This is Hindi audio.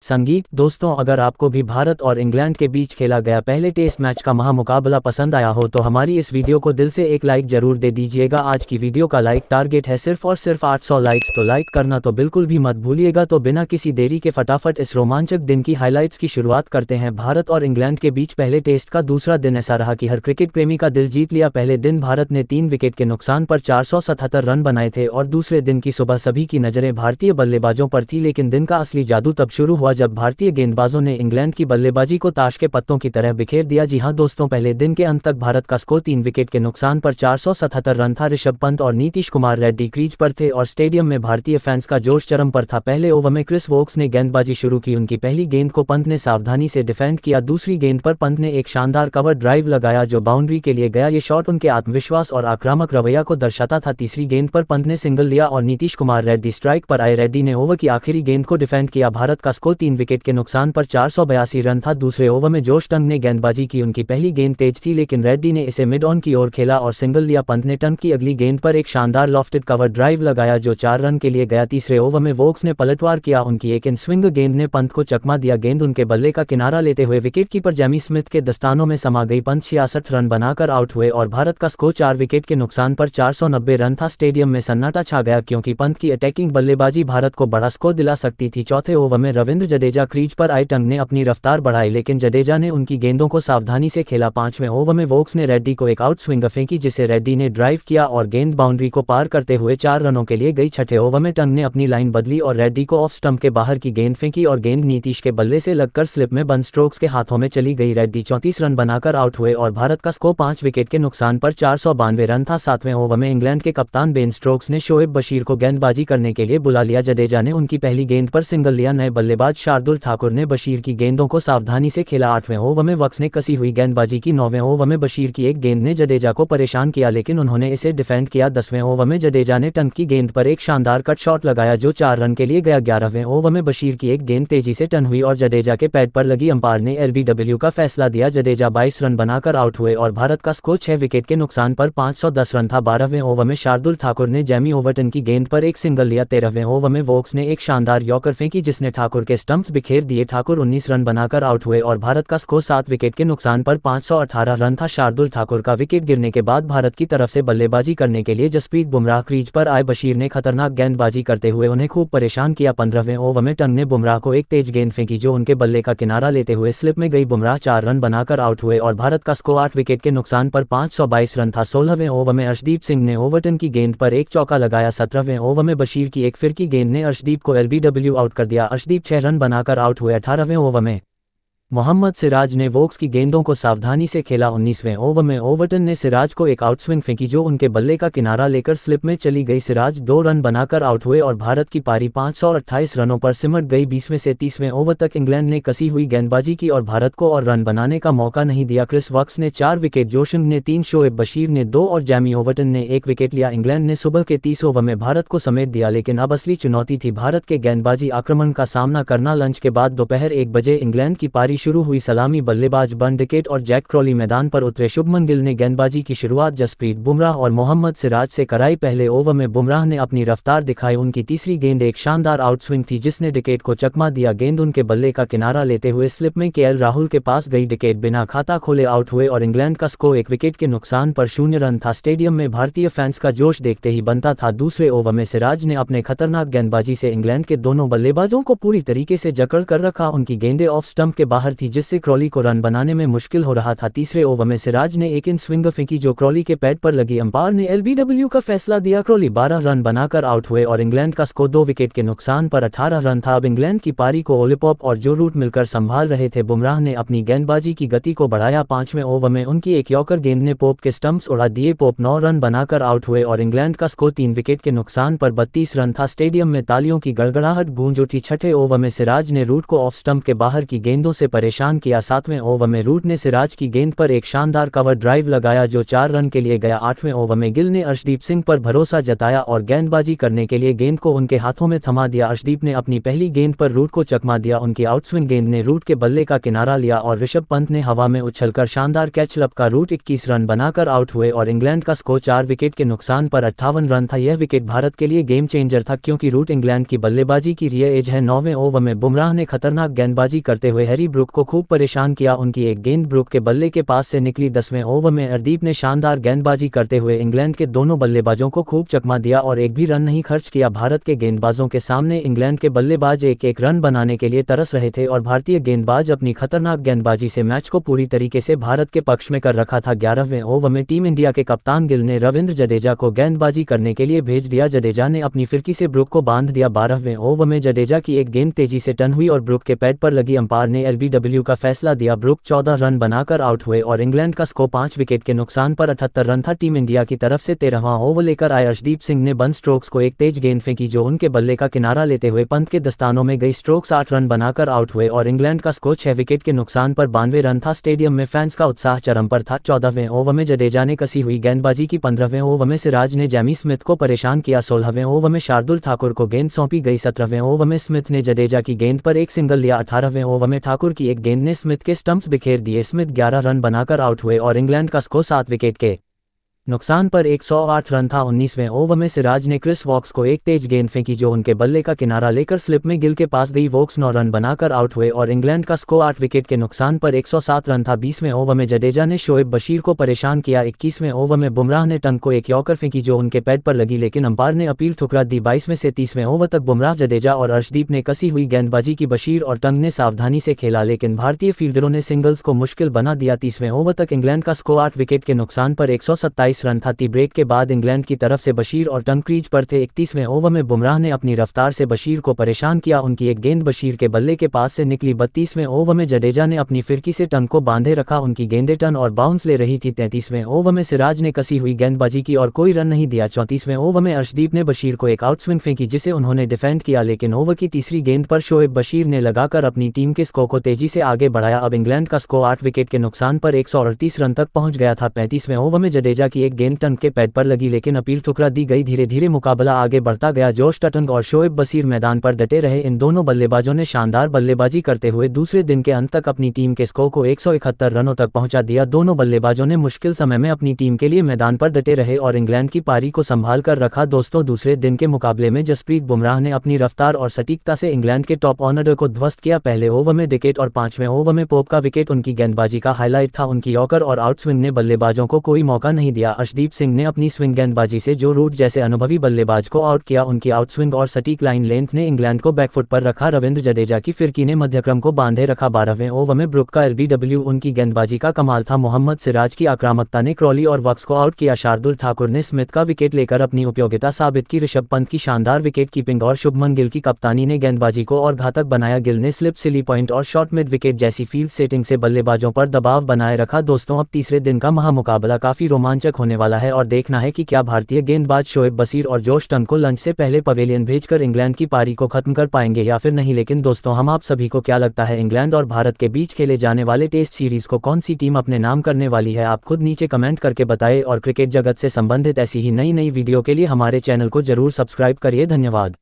संगीत दोस्तों, अगर आपको भी भारत और इंग्लैंड के बीच खेला गया पहले टेस्ट मैच का महामुकाबला पसंद आया हो तो हमारी इस वीडियो को दिल से एक लाइक जरूर दे दीजिएगा। आज की वीडियो का लाइक टारगेट है सिर्फ और सिर्फ 800 लाइक्स, तो लाइक करना तो बिल्कुल भी मत भूलिएगा। तो बिना किसी देरी के फटाफट इस रोमांचक दिन की हाईलाइट्स की शुरुआत करते हैं। भारत और इंग्लैंड के बीच पहले टेस्ट का दूसरा दिन ऐसा रहा कि हर क्रिकेट प्रेमी का दिल जीत लिया। पहले दिन भारत ने 3 विकेट के नुकसान पर 477 रन बनाए थे और दूसरे दिन की सुबह सभी की नजरें भारतीय बल्लेबाजों पर थी। लेकिन दिन का असली जादू तब शुरू हुआ जब भारतीय गेंदबाजों ने इंग्लैंड की बल्लेबाजी को ताश के पत्तों की तरह बिखेर दिया। जी हां दोस्तों, पहले दिन के अंत तक भारत का स्कोर 3 विकेट के नुकसान पर 477 रन था। ऋषभ पंत और नीतीश कुमार रेड्डी क्रीज पर थे और स्टेडियम में भारतीय फैंस का जोश चरम पर था। पहले ओवर में क्रिस वोक्स ने गेंदबाजी शुरू की। उनकी पहली गेंद को पंत ने सावधानी से डिफेंड किया। दूसरी गेंद पर पंत ने एक शानदार कवर ड्राइव लगाया जो बाउंड्री के लिए गया। ये शॉट उनके आत्मविश्वास और आक्रामक रवैया को दर्शाता था। तीसरी गेंद पर पंत ने सिंगल लिया और नीतीश कुमार रेड्डी स्ट्राइक पर आए। रेड्डी ने ओवर की आखिरी गेंद को डिफेंड किया। भारत का स्कोर 3 विकेट के नुकसान पर 482 रन था। दूसरे ओवर में जोश टंग ने गेंदबाजी की। उनकी पहली गेंद तेज थी लेकिन रेड्डी ने इसे मिड ऑन की ओर खेला और सिंगल लिया। पंत ने टंग की अगली गेंद पर एक शानदार लॉफ्टेड कवर ड्राइव लगाया जो 4 रन के लिए गया। तीसरे ओवर में वोक्स ने पलटवार किया। उनकी एक इन स्विंग गेंद ने पंत को चकमा दिया। गेंद उनके बल्ले का किनारा लेते हुए विकेटकीपर जेमी स्मिथ के दस्तानों में समा गई। पंत 66 रन बनाकर आउट हुए और भारत का स्कोर 4 विकेट के नुकसान पर 490 रन था। स्टेडियम में सन्नाटा छा गया क्योंकि पंत की अटैकिंग बल्लेबाजी भारत को बड़ा स्कोर दिला सकती थी। चौथे ओवर में रविंद्र जडेजा क्रीज पर आए। टंग ने अपनी रफ्तार बढ़ाई लेकिन जडेजा ने उनकी गेंदों को सावधानी से खेला। 5वें ओवर में वोक्स ने रेड्डी को एक आउट स्विंग फेंकी जिसे रेड्डी ने ड्राइव किया और गेंद बाउंड्री को पार करते हुए 4 रनों के लिए गई। छठे ओवर में टंग ने अपनी लाइन बदली और रेड्डी को ऑफ स्टंप के बाहर की गेंद फेंकी और गेंद नीतीश के बल्ले से लगकर स्लिप में बंद स्ट्रोक्स के हाथों में चली गई। रेड्डी 34 रन बनाकर आउट हुए और भारत का स्कोर 5 विकेट के नुकसान पर 492 रन था। 7वें ओवर में इंग्लैंड के कप्तान बेन स्टोक्स ने शोएब बशीर को गेंदबाजी करने के लिए बुला लिया। जडेजा ने उनकी पहली गेंद पर सिंगल लिया। नए बल्लेबाज शार्दुल ठाकुर ने बशीर की गेंदों को सावधानी से खेला। 8वें ओवर में वक्स ने कसी हुई गेंदबाजी की। 9वें ओवर में बशीर की एक गेंद ने जडेजा को परेशान किया लेकिन उन्होंने इसे डिफेंड किया। 10वें ओवर में जडेजा ने टंक की गेंद पर एक शानदार कट शॉट लगाया जो 4 रन के लिए गया। 11वें ओवर में बशीर की एक गेंद तेजी से टर्न हुई और जडेजा के पैड पर लगी। अंपायर ने एलबीडब्ल्यू का फैसला दिया। जडेजा 22 रन बनाकर आउट हुए और भारत का स्कोर 6 विकेट के नुकसान पर 510 रन था। 12वें ओवर में शार्दुल ठाकुर ने जेमी ओवरटन की गेंद पर एक सिंगल लिया। 13वें ओवर में वोक्स ने एक शानदार यॉर्कर फेंकी जिसने ठाकुर के स्टंप्स बिखेर दिए। ठाकुर 19 रन बनाकर आउट हुए और भारत का स्कोर 7 विकेट के नुकसान पर 518 रन था। शार्दुल ठाकुर का विकेट गिरने के बाद भारत की तरफ से बल्लेबाजी करने के लिए जसप्रीत बुमराह क्रीज पर आए। बशीर ने खतरनाक गेंदबाजी करते हुए उन्हें खूब परेशान किया। 15वें ओवर में टंग ने बुमराह को एक तेज गेंद फेंकी जो उनके बल्ले का किनारा लेते हुए स्लिप में गई। बुमराह 4 रन बनाकर आउट हुए और भारत का स्कोर 8 विकेट के नुकसान पर 522 रन था। 16वें ओवर में अर्शदीप सिंह ने ओवरटन की गेंद पर एक चौका लगाया। 17वें ओवर में बशीर की एक फिरकी गेंद ने अर्शदीप को एलबीडब्ल्यू आउट कर दिया। अर्शदीप 6 रन बनाकर आउट हुए। 18वें ओवर में मोहम्मद सिराज ने वोक्स की गेंदों को सावधानी से खेला। 19वें ओवर में ओवरटन ने सिराज को एक आउटस्विंग फेंकी जो उनके बल्ले का किनारा लेकर स्लिप में चली गई। सिराज 2 रन बनाकर आउट हुए और भारत की पारी 528 रनों पर सिमट गई। 20वें से 30वें ओवर तक इंग्लैंड ने कसी हुई गेंदबाजी की और भारत को और रन बनाने का मौका नहीं दिया। क्रिस वक्स ने 4 विकेट, जोशन ने 3, शोएब बशीर ने 2 और जेमी ओवरटन ने 1 विकेट लिया। इंग्लैंड ने सुबह के 30 ओवर में भारत को समेट दिया लेकिन अब असली चुनौती थी भारत के गेंदबाजी आक्रमण का सामना करना। लंच के बाद दोपहर 1 बजे इंग्लैंड की पारी शुरू हुई। सलामी बल्लेबाज बन डिकेट और जैक क्रॉली मैदान पर उतरे। शुभमन गिल ने गेंदबाजी की शुरुआत जसप्रीत बुमराह और मोहम्मद सिराज से कराई। पहले ओवर में बुमराह ने अपनी रफ्तार दिखाई। उनकी तीसरी गेंद एक शानदार आउटस्विंग थी जिसने डिकेट को चकमा दिया। गेंद उनके बल्ले का किनारा लेते हुए स्लिप में केएल राहुल के पास गई। डिकेट बिना खाता खोले आउट हुए और इंग्लैंड का स्कोर 1 विकेट के नुकसान पर 0 रन था। स्टेडियम में भारतीय फैंस का जोश देखते ही बनता था। दूसरे ओवर में सिराज ने अपने खतरनाक गेंदबाजी से इंग्लैंड के दोनों बल्लेबाजों को पूरी तरीके से जकड़ कर रखा। उनकी गेंदें ऑफ स्टंप के बाहर थी जिससे क्रॉली को रन बनाने में मुश्किल हो रहा था। तीसरे ओवर में सिराज ने एक इन स्विंग फेंकी जो क्रॉली के पैड पर लगी। अंपायर ने एलबीडब्ल्यू का फैसला दिया। क्रॉली 12 रन बनाकर आउट हुए और इंग्लैंड का स्कोर 2 विकेट के नुकसान पर 18 रन था। अब इंग्लैंड की पारी को ओलिपॉप और जो रूट मिलकर संभाल रहे थे। बुमराह ने अपनी गेंदबाजी की गति को बढ़ाया। 5वें ओवर में उनकी एक यॉर्कर गेंद ने पोप के स्टंप्स उड़ा दिए। पोप 9 रन बनाकर आउट हुए और इंग्लैंड का स्कोर 3 विकेट के नुकसान पर 32 रन था। स्टेडियम में तालियों की गड़गड़ाहट गूंज उठी। छठे ओवर में सिराज ने रूट को ऑफ स्टंप के बाहर की गेंदों से परेशान किया। 7वें ओवर में रूट ने सिराज की गेंद पर एक शानदार कवर ड्राइव लगाया जो 4 रन के लिए गया। 8वें ओवर में गिल ने अर्शदीप सिंह पर भरोसा जताया और गेंदबाजी करने के लिए गेंद को उनके हाथों में थमा दिया। अर्शदीप ने अपनी पहली गेंद पर रूट को चकमा दिया। उनकी आउटस्विंग गेंद ने रूट के बल्ले का किनारा लिया और ऋषभ पंत ने हवा में उछलकर शानदार कैच लपका। रूट 21 रन बनाकर आउट हुए और इंग्लैंड का स्कोर 4 विकेट के नुकसान पर 58 रन था। यह विकेट भारत के लिए गेम चेंजर था क्योंकि रूट इंग्लैंड की बल्लेबाजी की रियर एज है। 9वें ओवर में बुमराह ने खतरनाक गेंदबाजी करते हुए हैरी ब्रूक को खूब परेशान किया। उनकी एक गेंद ब्रूक के बल्ले के पास से निकली। 10वें ओवर में अर्शदीप ने शानदार गेंदबाजी करते हुए इंग्लैंड के दोनों बल्लेबाजों को खूब चकमा दिया और एक भी रन नहीं खर्च किया। भारत के गेंदबाजों के सामने इंग्लैंड के बल्लेबाज एक रन बनाने के लिए तरस रहे थे और भारतीय गेंदबाज अपनी खतरनाक गेंदबाजी से मैच को पूरी तरीके से भारत के पक्ष में कर रखा था। 11वें ओवर में टीम इंडिया के कप्तान गिल ने रविंद्र जडेजा को गेंदबाजी करने के लिए भेज दिया। जडेजा ने अपनी फिरकी से ब्रूक को बांध दिया। 12वें ओवर में जडेजा की एक गेंद तेजी से टर्न हुई और ब्रूक के पैड पर लगी। अंपायर ने एलबीडब्ल्यू का फैसला दिया। ब्रूक 14 रन बनाकर आउट हुए और इंग्लैंड का स्कोर 5 विकेट के नुकसान पर 78 रन था। टीम इंडिया की तरफ से 13वां ओवर लेकर आए अर्शदीप सिंह ने बंद स्ट्रोक्स को एक तेज गेंद फेंकी जो उनके बल्ले का किनारा लेते हुए पंत के दस्तानों में गई। स्ट्रोक्स 8 रन बनाकर आउट हुए और इंग्लैंड का स्कोर 6 विकेट के नुकसान पर 92 रन था। स्टेडियम में फैंस का उत्साह चरम पर था। 14वें ओवर में जडेजा ने कसी हुई गेंदबाजी की। 15वें ओवर में सिराज ने जैमी स्मिथ को परेशान किया। 16वें ओवर में शार्दुल ठाकुर को गेंद सौंपी गई। 17वें ओवर में स्मिथ ने जडेजा की गेंद पर एक सिंगल लिया। 18वें ओवर में ठाकुर की एक गेंद ने स्मिथ के स्टंप्स बिखेर दिए। स्मिथ 11 रन बनाकर आउट हुए और इंग्लैंड का स्कोर 7 विकेट के नुकसान पर 108 रन था। 19वें ओवर में सिराज ने क्रिस वॉक्स को एक तेज गेंद फेंकी जो उनके बल्ले का किनारा लेकर स्लिप में गिल के पास गई। वॉक्स 9 रन बनाकर आउट हुए और इंग्लैंड का स्कोर 8 विकेट के नुकसान पर 107 रन था। 20वें ओवर में जडेजा ने शोएब बशीर को परेशान किया। 21वें ओवर में बुमराह ने टंग को एक यॉर्कर फेंकी जो उनके पैड पर लगी लेकिन अंपायर ने अपील ठुकरा दी। 22वें से 30वें ओवर तक बुमराह, जडेजा और अर्शदीप ने कसी हुई गेंदबाजी की। बशीर और टंग ने सावधानी से खेला लेकिन भारतीय फील्डरों ने सिंगल्स को मुश्किल बना दिया। 30वें ओवर तक इंग्लैंड का स्कोर 8 विकेट के नुकसान पर 127 रन था। टी ब्रेक के बाद इंग्लैंड की तरफ से बशीर और टंग क्रीज पर थे। 31वें ओवर में बुमराह ने अपनी रफ्तार से बशीर को परेशान किया। उनकी एक गेंद बशीर के बल्ले के पास से निकली। 32वें ओवर में जडेजा ने अपनी फिरकी से टंग को बांधे रखा। उनकी गेंदें टर्न और बाउंस ले रही थी। 33वें ओवर में सिराज ने कसी हुई गेंदबाजी की और कोई रन नहीं दिया। 34वें ओवर में अर्शदीप ने बशीर को एक आउटस्विंग फेंकी जिसे उन्होंने डिफेंड किया लेकिन ओवर की तीसरी गेंद पर शोएब बशीर ने लगाकर अपनी टीम के स्कोर को तेजी से आगे बढ़ाया। अब इंग्लैंड का स्कोर 8 विकेट के नुकसान पर 138 रन तक पहुंच गया था। 35वें ओवर में जडेजा की एक गेंद टंग के पैड पर लगी लेकिन अपील ठुकरा दी गई। धीरे धीरे मुकाबला आगे बढ़ता गया। जोश टटन और शोएब बशीर मैदान पर डटे रहे। इन दोनों बल्लेबाजों ने शानदार बल्लेबाजी करते हुए दूसरे दिन के अंत तक अपनी टीम के स्कोर को 171 रनों तक पहुंचा दिया। दोनों बल्लेबाजों ने मुश्किल समय में अपनी टीम के लिए मैदान पर डटे रहे और इंग्लैंड की पारी को संभाल कर रखा। दोस्तों, दूसरे दिन के मुकाबले में जसप्रीत बुमराह ने अपनी रफ्तार और सटीकता से इंग्लैंड के टॉप ऑर्डर को ध्वस्त किया। पहले ओवर में विकेट और 5वें ओवर में पोप का विकेट उनकी गेंदबाजी का हाईलाइट था। उनकी यॉर्कर और आउटस्विंग ने बल्लेबाजों को कोई मौका नहीं दिया। अर्शदीप सिंह ने अपनी स्विंग गेंदबाजी से जो रूट जैसे अनुभवी बल्लेबाज को आउट किया। उनकी आउटस्विंग और सटीक लाइन लेंथ ने इंग्लैंड को बैकफुट पर रखा। रविंद्र जडेजा की फिरकी ने मध्यक्रम को बांधे रखा। 12वें ओवर में ब्रूक का एलबीडब्ल्यू उनकी गेंदबाजी का कमाल था। मोहम्मद सिराज की आक्रामकता ने क्रॉली और वक्स को आउट किया। शार्दुल ठाकुर ने स्मिथ का विकेट लेकर अपनी उपयोगिता साबित की। ऋषभ पंत की शानदार विकेट कीपिंग और शुभमन गिल की कप्तानी ने गेंदबाजी को और घातक बनाया। गिल ने स्लिप, सिली पॉइंट और शॉर्ट मिड विकेट जैसी फील्ड सेटिंग से बल्लेबाजों पर दबाव बनाए रखा। दोस्तों, अब तीसरे दिन का महामुकाबला काफी रोमांचक होने वाला है और देखना है कि क्या भारतीय गेंदबाज शोएब बशीर और जोश टंग को लंच से पहले पवेलियन भेजकर इंग्लैंड की पारी को खत्म कर पाएंगे या फिर नहीं। लेकिन दोस्तों, हम आप सभी को क्या लगता है, इंग्लैंड और भारत के बीच खेले जाने वाले टेस्ट सीरीज को कौन सी टीम अपने नाम करने वाली है? आप खुद नीचे कमेंट करके बताएं और क्रिकेट जगत से संबंधित ऐसी ही नई वीडियो के लिए हमारे चैनल को जरूर सब्सक्राइब करिए। धन्यवाद।